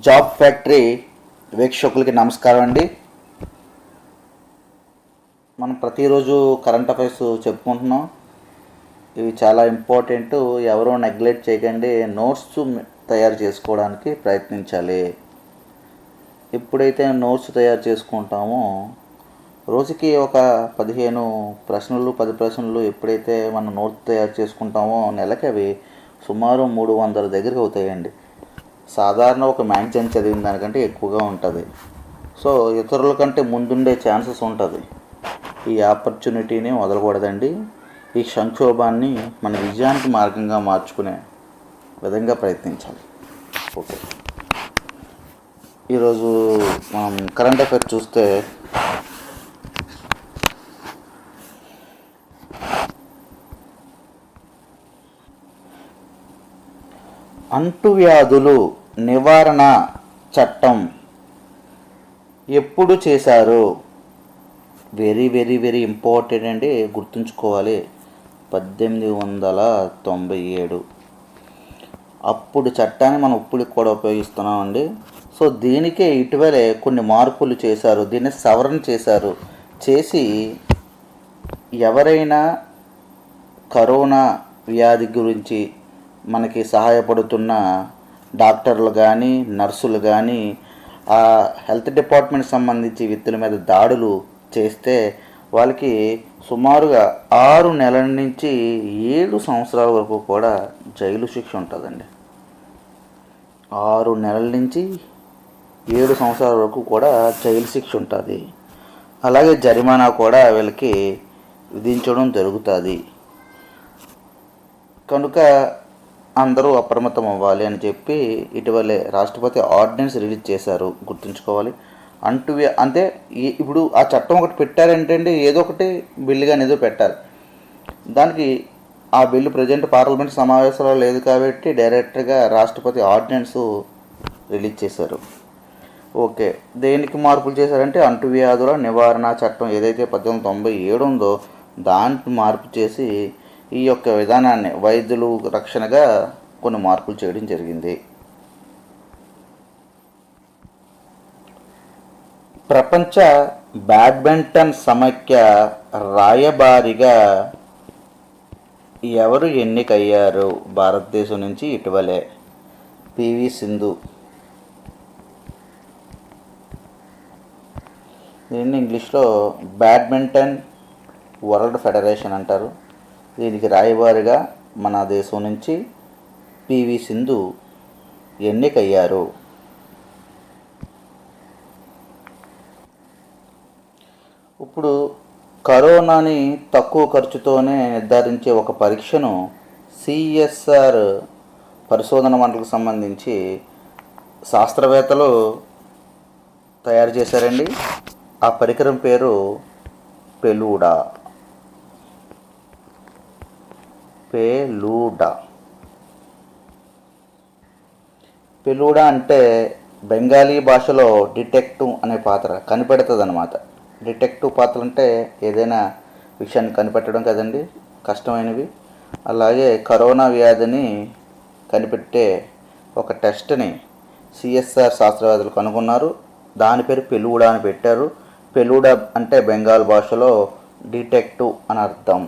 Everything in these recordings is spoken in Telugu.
జాబ్ ఫ్యాక్టరీ వీక్షకులకి నమస్కారం అండి. మనం ప్రతిరోజు కరెంట్ అఫైర్స్ చెప్పుకుంటున్నాం. ఇవి చాలా ఇంపార్టెంట్. ఎవరో నెగ్లెక్ట్ చేయకండి. నోట్స్ తయారు చేసుకోవడానికి ప్రయత్నించాలి. ఎప్పుడైతే నోట్స్ తయారు చేసుకుంటామో రోజుకి ఒక 15 ప్రశ్నలు 10 ప్రశ్నలు ఎప్పుడైతే మనం నోట్స్ తయారు చేసుకుంటామో నెలకి అవి సుమారు 300 దగ్గరికి అవుతాయండి. సాధారణ ఒక మ్యాగజైన్ చదివిన దానికంటే ఎక్కువగా ఉంటుంది. సో ఇతరుల కంటే ముందుండే ఛాన్సెస్ ఉంటుంది. ఈ ఆపర్చునిటీని వదలకూడదండి. ఈ సంక్షోభాన్ని మన విజయానికి మార్గంగా మార్చుకునే విధంగా ప్రయత్నించాలి. ఓకే, ఈరోజు మనం కరెంట్ అఫైర్ చూస్తే అంటువ్యాధులు నివారణ చట్టం ఎప్పుడు చేశారు? వెరీ వెరీ వెరీ ఇంపార్టెంట్ అండి, గుర్తుంచుకోవాలి. 1897 అప్పుడు చట్టాన్ని మనం ఇప్పటికి కూడా ఉపయోగిస్తున్నామండి. సో దీనికే ఇటీవలే కొన్ని మార్పులు చేశారు, దీన్ని సవరణ చేశారు. చేసి ఎవరైనా కరోనా వ్యాధి గురించి మనకి సహాయపడుతున్న డాక్టర్లు కానీ నర్సులు కానీ ఆ హెల్త్ డిపార్ట్మెంట్ సంబంధించి వ్యక్తుల మీద దాడులు చేస్తే వాళ్ళకి సుమారుగా 6 నెలల నుంచి 7 సంవత్సరాల వరకు కూడా జైలు శిక్ష ఉంటుందండి. 6 నెలల నుంచి 7 సంవత్సరాల వరకు కూడా జైలు శిక్ష ఉంటుంది. అలాగే జరిమానా కూడా వీళ్ళకి విధించడం జరుగుతుంది. కనుక అందరూ అప్రమత్తం అవ్వాలి అని చెప్పి ఇటీవలే రాష్ట్రపతి ఆర్డినెన్స్ రిలీజ్ చేశారు, గుర్తుంచుకోవాలి. అంటే ఇప్పుడు ఆ చట్టం ఒకటి పెట్టారంటే అండి, ఏదో ఒకటి బిల్లు కానీ ఏదో పెట్టాలి. దానికి ఆ బిల్లు ప్రజెంట్ పార్లమెంట్ సమావేశంలో లేదు కాబట్టి డైరెక్ట్గా రాష్ట్రపతి ఆర్డినెన్స్ రిలీజ్ చేశారు. ఓకే, దేనికి మార్పులు చేశారంటే అంటువ్యాధుల నివారణ చట్టం ఏదైతే 1897 ఉందో దానికి మార్పు చేసి ఈ యొక్క విధానాన్ని వైద్యులు రక్షణగా కొన్ని మార్పులు చేయడం జరిగింది. ప్రపంచ బ్యాడ్మింటన్ సమైక్య రాయబారిగా ఎవరు ఎన్నికయ్యారు భారతదేశం నుంచి ఇటీవలే? పివి సింధు. దీన్ని ఇంగ్లీష్లో బ్యాడ్మింటన్ వరల్డ్ ఫెడరేషన్ అంటారు. దీనికి రాయబారిగా మన దేశం నుంచి పివి సింధు ఎన్నికయ్యారు. ఇప్పుడు కరోనాని తక్కువ ఖర్చుతోనే నిర్ధారించే ఒక పరీక్షను సిఎస్ఆర్ పరిశోధన మండలికి సంబంధించి శాస్త్రవేత్తలు తయారు చేశారండి. ఆ పరికరం పేరు పెలూడా. పెలూడా అంటే బెంగాలీ భాషలో డిటెక్టివ్ అనే పాత్ర కనిపెడుతుంది అన్నమాట. డిటెక్టివ్ పాత్రలు అంటే ఏదైనా విషయాన్ని కనిపెట్టడం కదండి, కష్టమైనవి. అలాగే కరోనా వ్యాధిని కనిపెట్టే ఒక టెస్ట్ని సిఎస్ఆర్ శాస్త్రవేత్తలు కనుగొన్నారు. దాని పేరు పెలూడా అని పెట్టారు. పెలూడా అంటే బెంగాల్ భాషలో డిటెక్టివ్ అని అర్థం.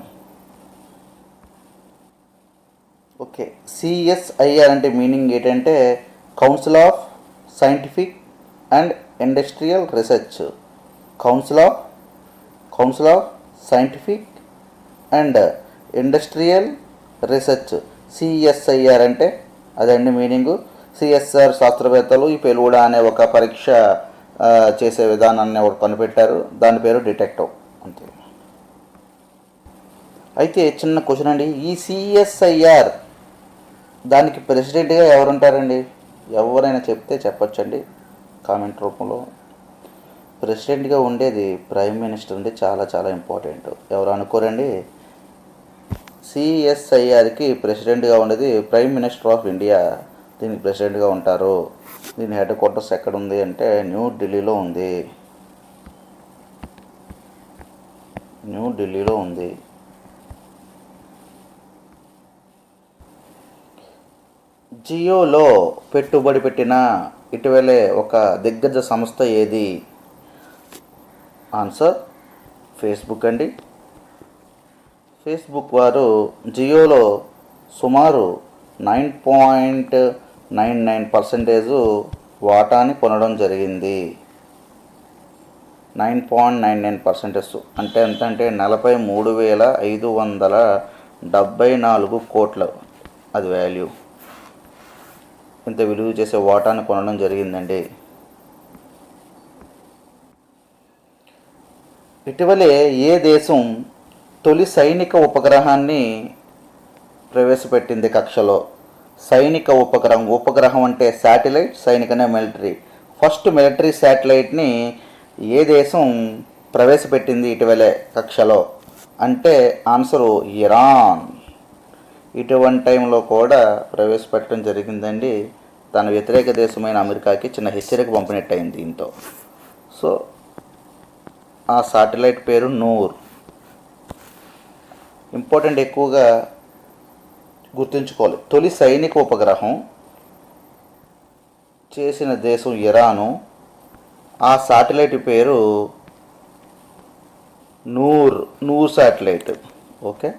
ఓకే, సిఎస్ఐఆర్ అంటే మీనింగ్ ఏంటంటే council of scientific and industrial research. Council of scientific and industrial research, CSIR అంటే అదండి మీనింగు. సిఎస్ఆర్ శాస్త్రవేత్తలు ఈ పెలూడా అనే ఒక పరీక్ష చేసే విధానాన్ని ఒకటి కనిపెట్టారు. దాని పేరు డిటెక్టివ్ అంతే. అయితే చిన్న క్వశ్చన్ అండి, ఈ సిఎస్ఐఆర్ దానికి ప్రెసిడెంట్గా ఎవరుంటారండి? ఎవరైనా చెప్తే చెప్పొచ్చండి కామెంట్ రూపంలో. ప్రెసిడెంట్గా ఉండేది ప్రైమ్ మినిస్టర్ అండి. చాలా చాలా ఇంపార్టెంట్. ఎవరు అనుకోరండి, సిఎస్ఐఆర్కి ప్రెసిడెంట్గా ఉండేది ప్రైమ్ మినిస్టర్ ఆఫ్ ఇండియా. దీనికి ప్రెసిడెంట్గా ఉంటారు. దీని హెడ్ క్వార్టర్స్ ఎక్కడ ఉంది అంటే న్యూఢిల్లీలో ఉంది. జియోలో పెట్టుబడి పెట్టిన ఇటీవలే ఒక దిగ్గజ సంస్థ ఏది? ఆన్సర్ ఫేస్బుక్ అండి. ఫేస్బుక్ వారు జియోలో సుమారు 9.99% వాటాని కొనడం జరిగింది. 9.99% అంటే ఎంతంటే 43,574 కోట్ల అది వాల్యూ. ఇంత విలువ చేసే వాటాను కొనడం జరిగిందండి. ఇటీవలే ఏ దేశం తొలి సైనిక ఉపగ్రహాన్ని ప్రవేశపెట్టింది కక్షలో? సైనిక ఉపగ్రహం అంటే శాటిలైట్, సైనికనే మిలిటరీ. ఫస్ట్ మిలిటరీ శాటిలైట్ని ఏ దేశం ప్రవేశపెట్టింది ఇటీవలే కక్షలో అంటే ఆన్సరు ఇరాన్. ఇటువంటి టైంలో కూడా ప్రవేశపెట్టడం జరిగిందండి. తన వ్యతిరేక దేశమైన అమెరికాకి చిన్న హెచ్చరిక పంపినట్టయింది దీంతో. సో ఆ శాటిలైట్ పేరు నూర్. ఇంపార్టెంట్, ఎక్కువగా గుర్తుంచుకోవాలి. తొలి సైనిక ఉపగ్రహం చేసిన దేశం ఇరాను. ఆ శాటిలైట్ పేరు Noor satellite. Okay.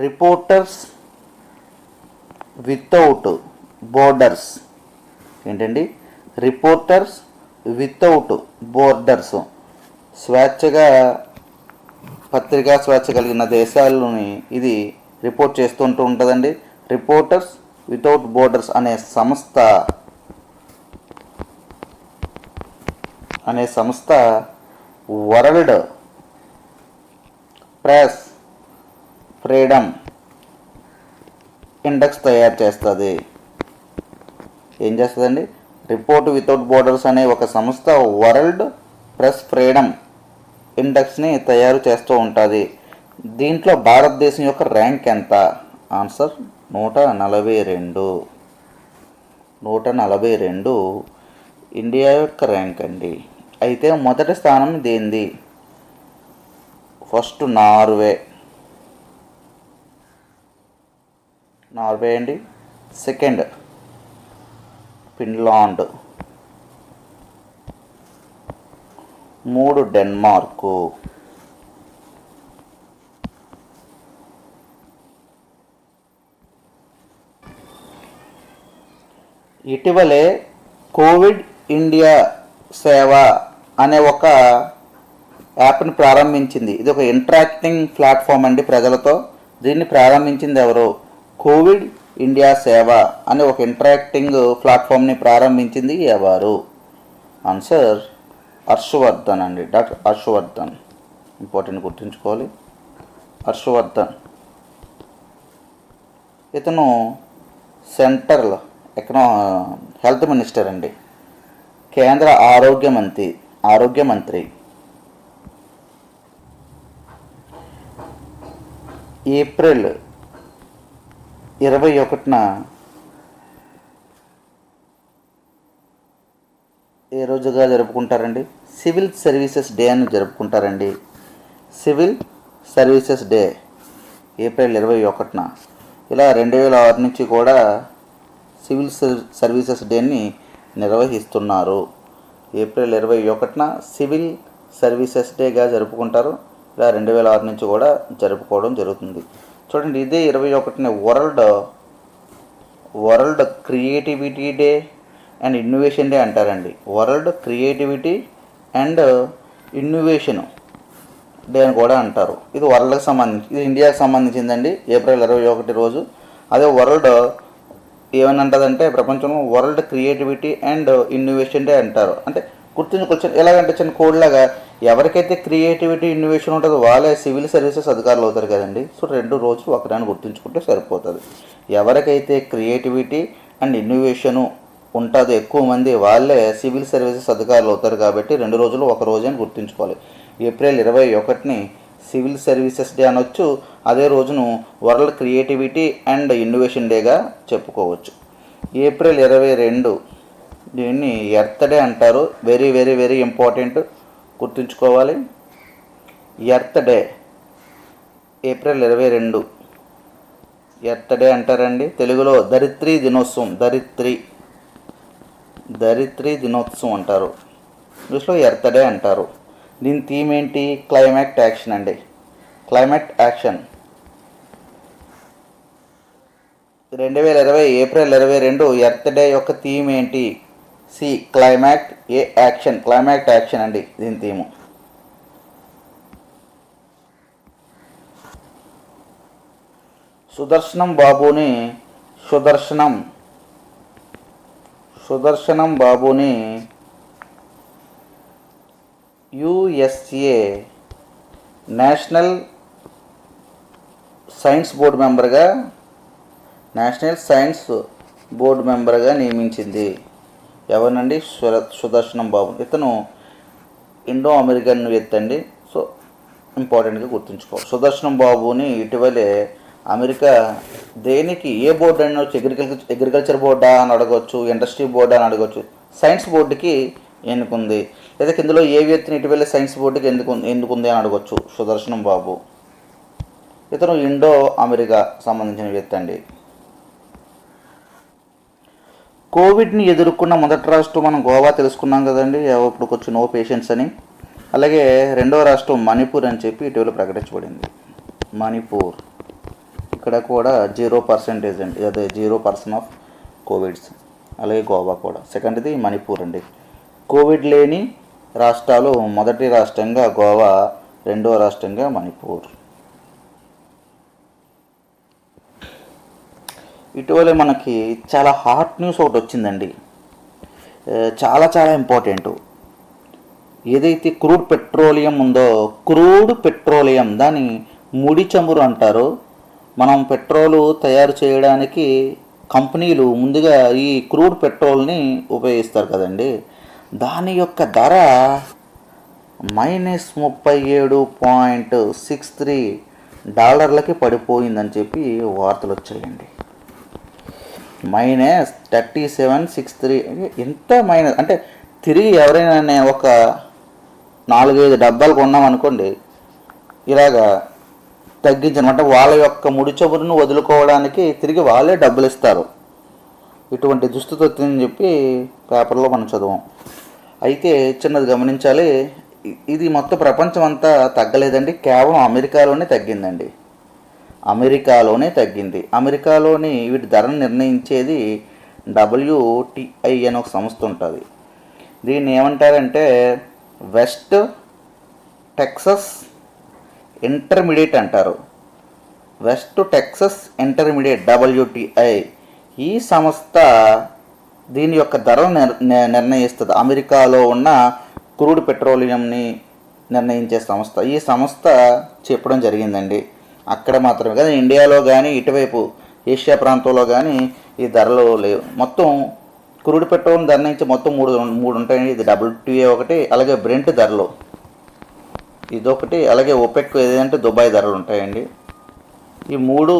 Reporters without borders ఏంటండి? రిపోర్టర్స్ వితౌట్ బోర్డర్స్ స్వేచ్ఛగా పత్రికా స్వేచ్ఛ కలిగిన దేశాలని ఇది రిపోర్ట్ చేస్తుంటూ ఉంటుందండి. రిపోర్టర్స్ వితౌట్ బోర్డర్స్ అనే సంస్థ వరల్డ్ ప్రెస్ ఫ్రీడమ్ ఇండెక్స్ తయారు చేస్తుంది. ఏం చేస్తుందండి? రిపోర్ట్ వితౌట్ బోర్డర్స్ అనే ఒక సంస్థ వరల్డ్ ప్రెస్ ఫ్రీడమ్ ఇండెక్స్ని తయారు చేస్తూ ఉంటుంది. దీంట్లో భారతదేశం యొక్క ర్యాంక్ ఎంత? ఆన్సర్ 142 ఇండియా యొక్క ర్యాంక్ అండి. అయితే మొదటి స్థానం దేనిది? ఫస్ట్ నార్వే అండి. సెకండ్ ఫిన్లాండ్, 3 డెన్మార్కు, ఇటీవలే కోవిడ్ ఇండియా సేవ అనే ఒక యాప్ని ప్రారంభించింది. ఇది ఒక ఇంటరాక్టింగ్ ప్లాట్ఫామ్ అండి ప్రజలతో. దీన్ని ప్రారంభించింది ఎవరు? కోవిడ్ ఇండియా సేవ అనే ఒక ఇంటరాక్టింగ్ ప్లాట్ఫామ్ని ప్రారంభించింది ఎవరు? ఆన్సర్ హర్షవర్ధన్ అండి. డాక్టర్ హర్షవర్ధన్. ఇంపార్టెంట్, గుర్తుంచుకోవాలి. హర్షవర్ధన్ ఇతను సెంట్రల్ హెల్త్ మినిస్టర్ అండి. కేంద్ర ఆరోగ్య మంత్రి. ఏప్రిల్ 21న ఏ రోజుగా జరుపుకుంటారండి? సివిల్ సర్వీసెస్ డే అని జరుపుకుంటారండి. సివిల్ సర్వీసెస్ డే ఏప్రిల్ 21న. ఇలా 2006 నుంచి కూడా సివిల్ సర్వీసెస్ డేని నిర్వహిస్తున్నారు. ఏప్రిల్ 21న సివిల్ సర్వీసెస్ డేగా జరుపుకుంటారు. ఇలా 2006 నుంచి కూడా జరుపుకోవడం జరుగుతుంది. చూడండి, ఇదే 21ని world creativity day and innovation day అంటారండి. World creativity and innovation day అని కూడా అంటారు. ఇది వరల్డ్కి సంబంధించి, ఇది ఇండియాకి సంబంధించిందండి. ఏప్రిల్ 21 రోజు. అదే వరల్డ్ ఏమని అంటుందంటే ప్రపంచంలో world creativity and innovation day అంటారు. అంటే గుర్తుంచుకొచ్చాను. ఎలాగంటే చిన్న కోడ్లాగా ఎవరికైతే క్రియేటివిటీ ఇన్నోవేషన్ ఉంటుందో వాళ్ళే సివిల్ సర్వీసెస్ అధికారులు అవుతారు కదండి. సో 2 రోజులు ఒకదాన్ని గుర్తుంచుకుంటే సరిపోతుంది. ఎవరికైతే క్రియేటివిటీ అండ్ ఇన్నోవేషను ఉంటుందో ఎక్కువ మంది వాళ్ళే సివిల్ సర్వీసెస్ అధికారులు అవుతారు. కాబట్టి 2 రోజులు ఒక రోజు అని గుర్తుంచుకోవాలి. ఏప్రిల్ 21ని సివిల్ సర్వీసెస్ డే అనొచ్చు. అదే రోజును వరల్డ్ క్రియేటివిటీ అండ్ ఇన్నోవేషన్ డేగా చెప్పుకోవచ్చు. ఏప్రిల్ 22 దీన్ని ఎర్త్ డే అంటారు. వెరీ వెరీ వెరీ ఇంపార్టెంట్, గుర్తుంచుకోవాలి. Earth day April 22. Earth day అంటారండి. తెలుగులో ధరిత్రి దినోత్సవం, ధరిత్రి దినోత్సవం అంటారు. ఇంగ్లీష్లో ఎర్త్ డే అంటారు. దీని థీమ్ ఏంటి? క్లైమేట్ యాక్షన్ అండి. Climate action 2020 April 22 earth day యొక్క థీమ్ ఏంటి? క్లైమాక్ట్ యాక్షన్, క్లైమాక్ట్ యాక్షన్ అండి దీని థీము. సుదర్శనం బాబుని యుఎస్ఏ నేషనల్ సైన్స్ బోర్డు మెంబర్గా నియమించింది. ఎవరినండి? సుదర్శనం బాబు. ఇతను ఇండో అమెరికన్ వ్యక్తి అండి. సో ఇంపార్టెంట్గా గుర్తుంచుకోవాలి. సుదర్శనం బాబుని ఇటీవలే అమెరికా దేనికి ఏ బోర్డు అని అగ్రికల్చర్ బోర్డా అని అడగవచ్చు, ఇండస్ట్రీ బోర్డా అని అడగవచ్చు, సైన్స్ బోర్డుకి ఎన్నుకుంది. లేదా ఇందులో ఏ వ్యక్తిని ఇటీవలే సైన్స్ బోర్డుకి ఎన్నుకుంది అని అడగవచ్చు. సుదర్శనం బాబు ఇతను ఇండో అమెరికా సంబంధించిన వ్యక్తి అండి. కోవిడ్ని ఎదుర్కొన్న మొదటి రాష్ట్రం మనం గోవా తెలుసుకున్నాం కదండి, ఇప్పుడు కొంచెం నో పేషెంట్స్ అని. అలాగే రెండవ రాష్ట్రం మణిపూర్ అని చెప్పి ఇటీవల ప్రకటించబడింది. మణిపూర్ ఇక్కడ కూడా 0% అండి, అదే 0% ఆఫ్ కోవిడ్స్. అలాగే గోవా కూడా. సెకండ్ది మణిపూర్ అండి. కోవిడ్ లేని రాష్ట్రాలు మొదటి రాష్ట్రంగా గోవా, రెండవ రాష్ట్రంగా మణిపూర్. ఇటీవలే మనకి చాలా హాట్ న్యూస్ ఒకటి వచ్చిందండి. చాలా చాలా ఇంపార్టెంట్. ఏదైతే క్రూడ్ పెట్రోలియం ఉందో, క్రూడ్ పెట్రోలియం దాని ముడి చమురు అంటారు. మనం పెట్రోలు తయారు చేయడానికి కంపెనీలు ముందుగా ఈ క్రూడ్ పెట్రోల్ని ఉపయోగిస్తారు కదండి. దాని యొక్క ధర -37.63 పడిపోయిందని చెప్పి వార్తలు వచ్చాయండి. -37.63 ఎంత మైనస్ అంటే, తిరిగి ఎవరైనా నేను ఒక 4-5 డబ్బాలు కొన్నామనుకోండి, ఇలాగా తగ్గించనమాట. వాళ్ళ యొక్క ముడి చమురును వదులుకోవడానికి తిరిగి వాళ్ళే డబ్బులు ఇస్తారు. ఇటువంటి దుస్థితి వచ్చిందని చెప్పి పేపర్లో మనం చదువాం. అయితే చిన్నది గమనించాలి, ఇది మొత్తం ప్రపంచం అంతా తగ్గలేదండి, కేవలం అమెరికాలోనే తగ్గిందండి. అమెరికాలోని వీటి ధరను నిర్ణయించేది WTI అని ఒక సంస్థ ఉంటుంది. దీన్ని ఏమంటారంటే వెస్ట్ టెక్సస్ ఇంటర్మీడియట్ అంటారు. West Texas intermediate, WTI. ఈ సంస్థ దీని యొక్క ధరను నిర్ణయిస్తుంది. అమెరికాలో ఉన్న క్రూడ్ పెట్రోలియంని నిర్ణయించే సంస్థ. ఈ సంస్థ చెప్పడం జరిగిందండి. అక్కడ మాత్రమే కదా, ఇండియాలో కానీ ఇటువైపు ఏషియా ప్రాంతంలో కానీ ఈ ధరలు లేవు. మొత్తం క్రూడ్ పెట్రోల్ నిర్ణయించి మొత్తం మూడు ఉంటాయండి. ఇది WTI ఒకటి, అలాగే బ్రెంట్ ధరలు ఇదొకటి, అలాగే OPEC ఏదంటే దుబాయ్ ధరలు ఉంటాయండి. ఈ 3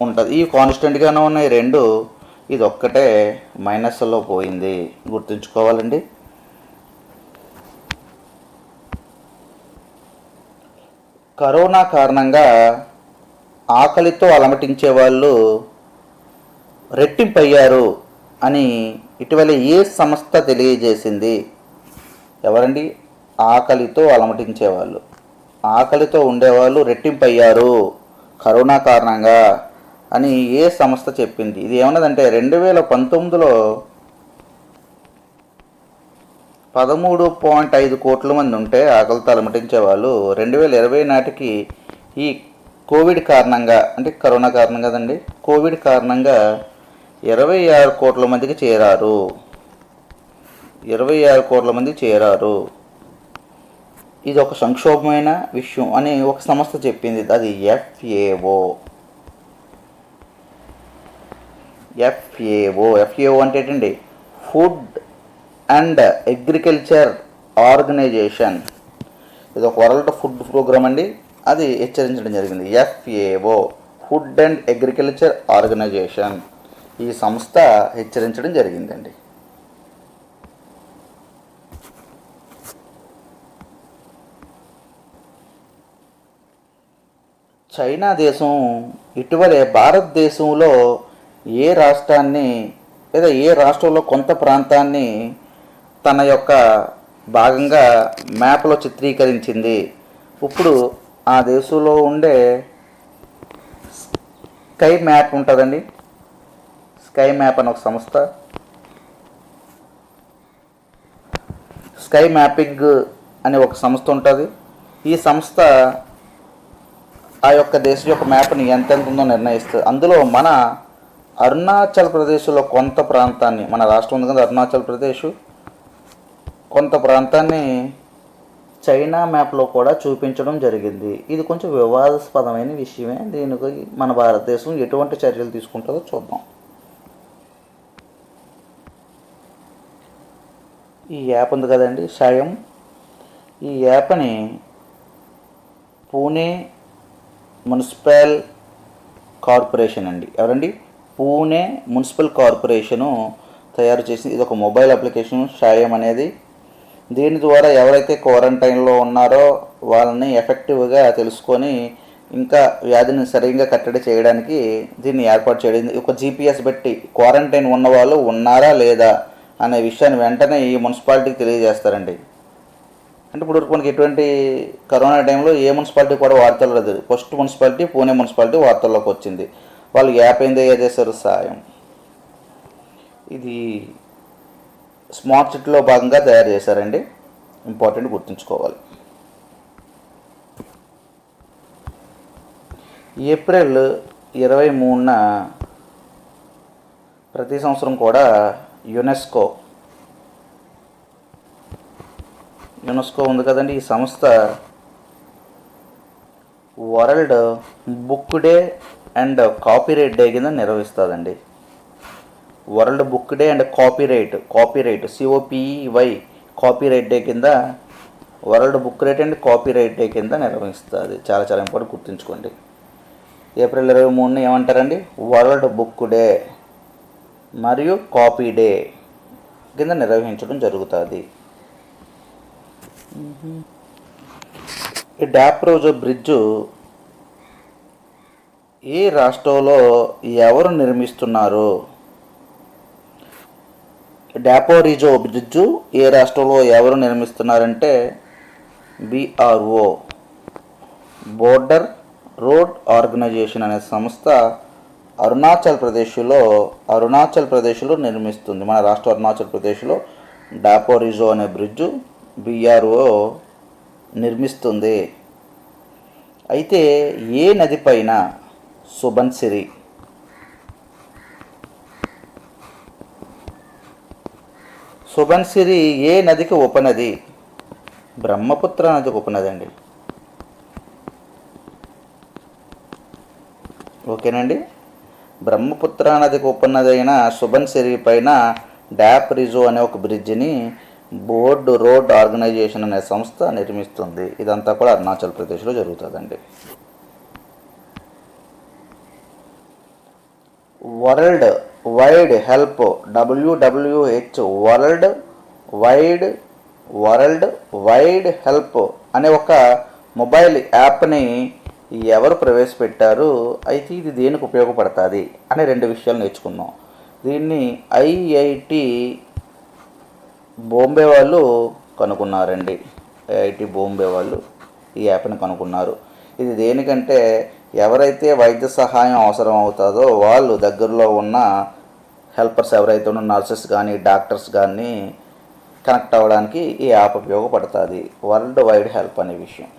ఉంటుంది. ఇవి కాన్స్టెంట్గానే ఉన్నాయి 2. ఇది ఒక్కటే మైనస్లో పోయింది, గుర్తుంచుకోవాలండి. కరోనా కారణంగా ఆకలితో అలమటించే వాళ్ళు రెట్టింపయ్యారు అని ఇటీవల ఏ సంస్థ తెలియజేసింది? ఎవరండి? ఆకలితో అలమటించేవాళ్ళు, ఆకలితో ఉండేవాళ్ళు రెట్టింపయ్యారు కరోనా కారణంగా అని ఏ సంస్థ చెప్పింది? ఇది ఏమన్నదంటే 2019లో 13.5 కోట్ల మంది ఉంటే ఆకలితో అలమటించేవాళ్ళు, 2020 నాటికి ఈ కోవిడ్ కారణంగా, అంటే కరోనా కారణం కదండి, కోవిడ్ కారణంగా 26 కోట్ల మందికి చేరారు. 26 కోట్ల మంది చేరారు. ఇది ఒక సంక్షోభమైన విషయం అని ఒక సంస్థ చెప్పింది. అది FAO అంటే ఏంటండి? Food and agriculture organization. ఇది ఒక వరల్డ్ ఫుడ్ ప్రోగ్రామ్ అండి. అది హెచ్చరించడం జరిగింది. FAO, food and agriculture organization, ఈ సంస్థ హెచ్చరించడం జరిగిందండి. చైనా దేశం ఇటీవలే భారతదేశంలో ఏ రాష్ట్రాన్ని లేదా ఏ రాష్ట్రంలో కొంత ప్రాంతాన్ని తన యొక్క భాగంగా మ్యాప్లో చిత్రీకరించింది. ఇప్పుడు ఆ దేశంలో ఉండే స్కై మ్యాప్ ఉంటుందండి, స్కై మ్యాప్ అనే ఒక సంస్థ, స్కై మ్యాపింగ్ అనే ఒక సంస్థ ఉంటుంది. ఈ సంస్థ ఆ యొక్క దేశం యొక్క మ్యాప్ని ఎంతెంత ఉందో నిర్ణయిస్తుంది. అందులో మన అరుణాచల్ ప్రదేశ్లో కొంత ప్రాంతాన్ని, మన రాష్ట్రం ఉంది కదా అరుణాచల్ ప్రదేశ్, కొంత ప్రాంతాన్ని చైనా మ్యాప్లో కూడా చూపించడం జరిగింది. ఇది కొంచెం వివాదాస్పదమైన విషయమే. దీనికి మన భారతదేశం ఎటువంటి చర్యలు తీసుకుంటుందో చూద్దాం. ఈ యాప్ ఉంది కదండి సాయం, ఈ యాప్ని పూణే మున్సిపల్ కార్పొరేషన్ అండి, ఎవరండి, పూణే మున్సిపల్ కార్పొరేషను తయారు చేసింది. ఇది ఒక మొబైల్ అప్లికేషన్ సాయం అనేది. దీని ద్వారా ఎవరైతే క్వారంటైన్లో ఉన్నారో వాళ్ళని ఎఫెక్టివ్గా తెలుసుకొని ఇంకా వ్యాధిని సరిగ్గా కట్టడి చేయడానికి దీన్ని ఏర్పాటు చేయడం. ఒక జీపీఎస్ బట్టి క్వారంటైన్ ఉన్న వాళ్ళు ఉన్నారా లేదా అనే విషయాన్ని వెంటనే ఈ మున్సిపాలిటీకి తెలియజేస్తారండి. అంటే ఇప్పుడు మనకి ఎటువంటి కరోనా టైంలో ఏ మున్సిపాలిటీ కూడా వార్తల్లో లేదు. ఫస్ట్ మున్సిపాలిటీ పూణే మున్సిపాలిటీ వార్తల్లోకి వచ్చింది. వాళ్ళు యాప్ ఏందో చేశారు సాయం. ఇది స్మార్ట్ సిటీలో భాగంగా తయారు చేశారండి, ఇంపార్టెంట్ గుర్తుంచుకోవాలి. ఏప్రిల్ 23న ప్రతి సంవత్సరం కూడా యునెస్కో ఉంది కదండి, ఈ సంస్థ world book day and copyright day కింద నిర్వహిస్తుందండి. World book day and copyright COPY copyright day కింద, world book rate and copyright day కింద నిర్వహిస్తుంది. చాలా చాలా ఇంపార్టెంట్ గుర్తుంచుకోండి. ఏప్రిల్ 23ని ఏమంటారండి, వరల్డ్ బుక్ డే మరియు కాపీ డే కింద నిర్వహించడం జరుగుతుంది. ఈ డాప్రోజో బ్రిడ్జు ఏ రాష్ట్రంలో ఎవరు నిర్మిస్తున్నారు? డాపోరిజో బ్రిడ్జు ఏ రాష్ట్రంలో ఎవరు నిర్మిస్తున్నారంటే BRO, బోర్డర్ రోడ్ ఆర్గనైజేషన్ అనే సంస్థ అరుణాచల్ ప్రదేశ్లో నిర్మిస్తుంది. మన రాష్ట్ర అరుణాచల్ ప్రదేశ్లో డాపోరిజో అనే బ్రిడ్జు BRO నిర్మిస్తుంది. అయితే ఏ నది పైన? సుబన్సిరి. సుబన్సిరి ఏ నదికి ఉపనది? బ్రహ్మపుత్ర నదికి ఉపనది అండి. ఓకేనండి. బ్రహ్మపుత్ర నదికి ఉపనది అయిన సుబన్సిరి పైన డాప్రిజో అనే ఒక బ్రిడ్జిని బోర్డు రోడ్ ఆర్గనైజేషన్ అనే సంస్థ నిర్మిస్తుంది. ఇదంతా కూడా అరుణాచల్ ప్రదేశ్లో జరుగుతుందండి. World wide help WWH world wide help అనే ఒక మొబైల్ యాప్ని ఎవరు ప్రవేశపెట్టారు, అయితే ఇది దేనికి ఉపయోగపడుతుంది అనే రెండు విషయాలు నేర్చుకుందాం. దీన్ని IIT బాంబే వాళ్ళు కనుక్కున్నారండి. IIT బాంబే వాళ్ళు ఈ యాప్ని కనుక్కున్నారు. ఇది దేనికంటే ఎవరైతే వైద్య సహాయం అవసరం అవుతుందో వాళ్ళు దగ్గరలో ఉన్న హెల్పర్స్ ఎవరైతే ఉన్న నర్సెస్ కానీ డాక్టర్స్ కానీ కనెక్ట్ అవ్వడానికి ఈ యాప్ ఉపయోగపడుతుంది. వరల్డ్ వైడ్ హెల్ప్ అనే విషయం.